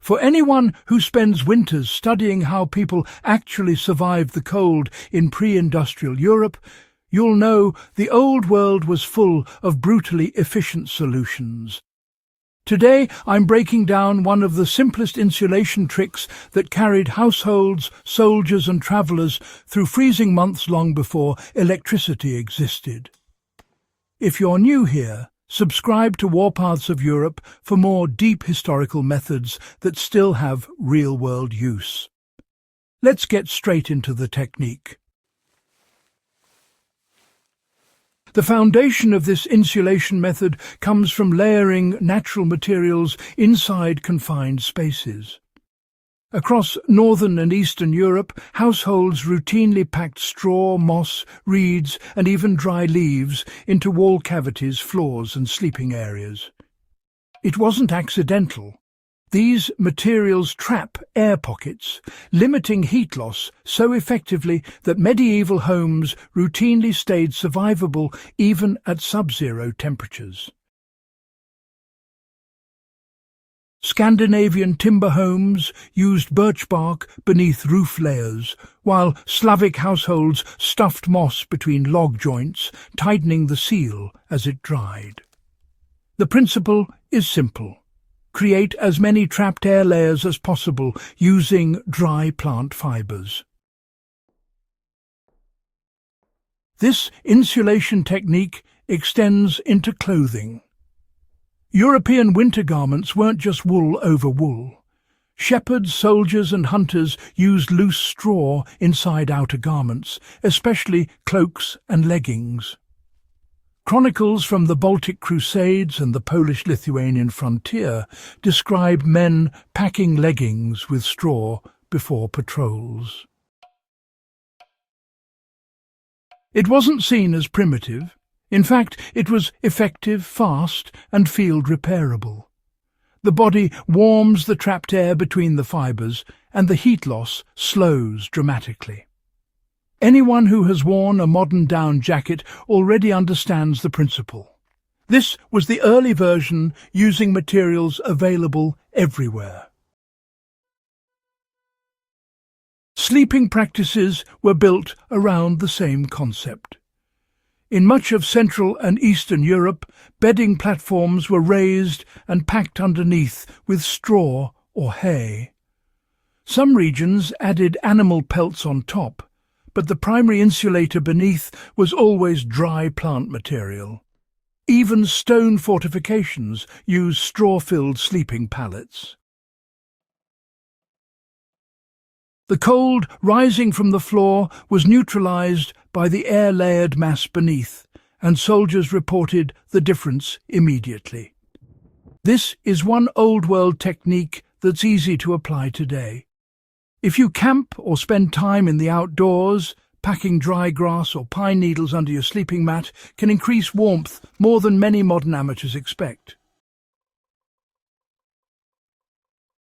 For anyone who spends winters studying how people actually survived the cold in pre-industrial Europe, you'll know the old world was full of brutally efficient solutions. Today, I'm breaking down one of the simplest insulation tricks that carried households, soldiers and travellers through freezing months long before electricity existed. If you're new here, subscribe to Warpaths of Europe for more deep historical methods that still have real-world use. Let's get straight into the technique. The foundation of this insulation method comes from layering natural materials inside confined spaces. Across northern and eastern Europe, households routinely packed straw, moss, reeds, and even dry leaves into wall cavities, floors, and sleeping areas. It wasn't accidental. These materials trap air pockets, limiting heat loss so effectively that medieval homes routinely stayed survivable even at sub-zero temperatures. Scandinavian timber homes used birch bark beneath roof layers, while Slavic households stuffed moss between log joints, tightening the seal as it dried. The principle is simple. Create as many trapped air layers as possible using dry plant fibers. This insulation technique extends into clothing. European winter garments weren't just wool over wool. Shepherds, soldiers and hunters used loose straw inside outer garments, especially cloaks and leggings. Chronicles from the Baltic Crusades and the Polish-Lithuanian frontier describe men packing leggings with straw before patrols. It wasn't seen as primitive. In fact, it was effective, fast, and field repairable. The body warms the trapped air between the fibres, and the heat loss slows dramatically. Anyone who has worn a modern down jacket already understands the principle. This was the early version using materials available everywhere. Sleeping practices were built around the same concept. In much of Central and Eastern Europe, bedding platforms were raised and packed underneath with straw or hay. Some regions added animal pelts on top, but the primary insulator beneath was always dry plant material. Even stone fortifications used straw-filled sleeping pallets. The cold rising from the floor was neutralized by the air-layered mass beneath, and soldiers reported the difference immediately. This is one old-world technique that's easy to apply today. If you camp or spend time in the outdoors, packing dry grass or pine needles under your sleeping mat can increase warmth more than many modern amateurs expect.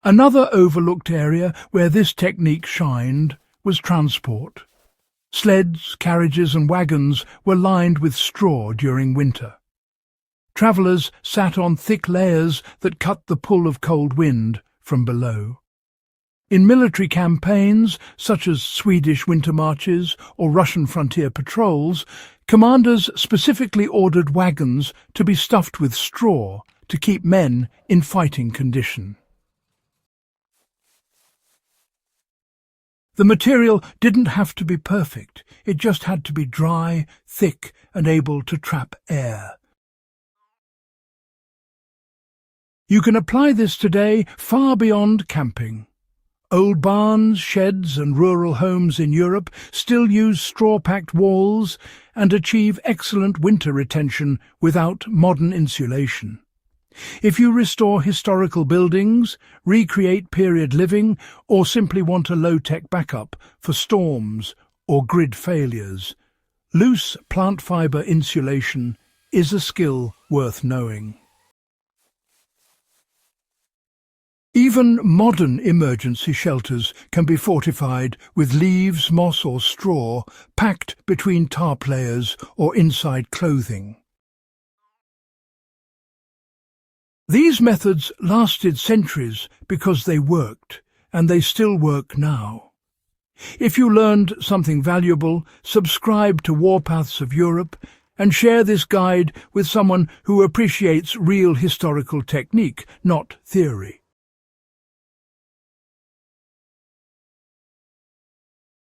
Another overlooked area where this technique shined was transport. Sleds, carriages and wagons were lined with straw during winter. Travellers sat on thick layers that cut the pull of cold wind from below. In military campaigns, such as Swedish winter marches or Russian frontier patrols, commanders specifically ordered wagons to be stuffed with straw to keep men in fighting condition. The material didn't have to be perfect, it just had to be dry, thick and able to trap air. You can apply this today far beyond camping. Old barns, sheds and rural homes in Europe still use straw-packed walls and achieve excellent winter retention without modern insulation. If you restore historical buildings, recreate period living, or simply want a low-tech backup for storms or grid failures, loose plant fibre insulation is a skill worth knowing. Even modern emergency shelters can be fortified with leaves, moss or straw packed between tarp layers or inside clothing. These methods lasted centuries because they worked, and they still work now. If you learned something valuable, subscribe to Warpaths of Europe and share this guide with someone who appreciates real historical technique, not theory.